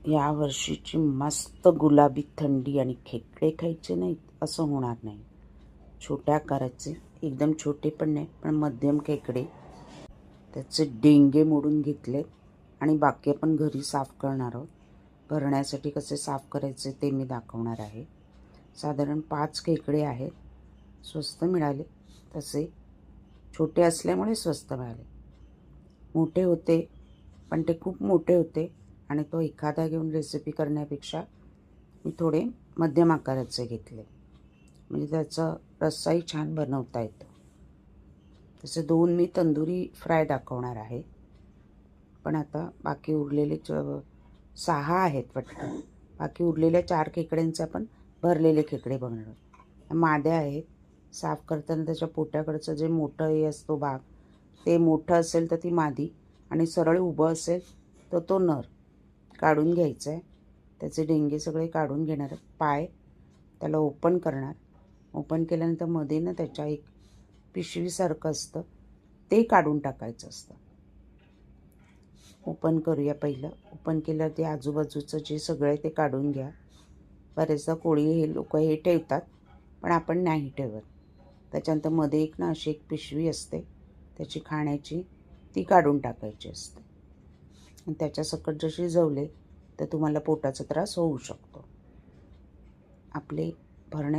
या वर्षीची मस्त गुलाबी थंडी आणि खेकडे खायचे नाहीत असं होणार नाही. छोट्या आकाराचे, एकदम छोटे पण नाही, पण मध्यम खेकडे. त्याचे डेंगे मोडून घेतलेत आणि बाकी आपण घरी साफ करणार आहोत. भरण्यासाठी कसे साफ करायचे ते मी दाखवणार आहे. साधारण 5 खेकडे आहेत. स्वस्त मिळाले, तसे छोटे असल्यामुळे स्वस्त मिळाले. मोठे होते पण ते खूप मोठे होते आणि तो एखादा घेऊन रेसिपी करण्यापेक्षा मी थोडे मध्यम आकाराचे घेतले, म्हणजे त्याचा रस्साही छान बनवता येतो. तसे 2 मी तंदुरी फ्राय दाखवणार आहे. पण आता बाकी उरलेले 6 आहेत वाटतं. बाकी उरलेल्या 4 खेकड्यांचे आपण भरलेले खेकडे बघणार आहोत. माद्या आहेत. साफ करताना त्याच्या पोटाकडचं जे मोठं हे असतो भाग, ते मोठं असेल तर ती मादी आणि सरळ उभं असेल तर तो नर. काढून घ्यायचं आहे. त्याचे डेंगे सगळे काढून घेणार. पाय त्याला ओपन करणार. ओपन केल्यानंतर मध्ये ना त्याच्या एक पिशवीसारखं असतं, ते काढून टाकायचं असतं. ओपन करूया पहिलं. ओपन केल्यावर ते आजूबाजूचं जे सगळं आहे ते काढून घ्या. बरेचदा कोळी हे लोक हे ठेवतात, पण आपण नाही ठेवत. त्याच्यानंतर मध्ये एक ना अशी एक पिशवी असते त्याची खाण्याची, ती काढून टाकायची असते. आणि त्याच्यासकट जर शिजवले तर तुम्हाला पोटाचा त्रास होऊ शकतो. आपले भरण्या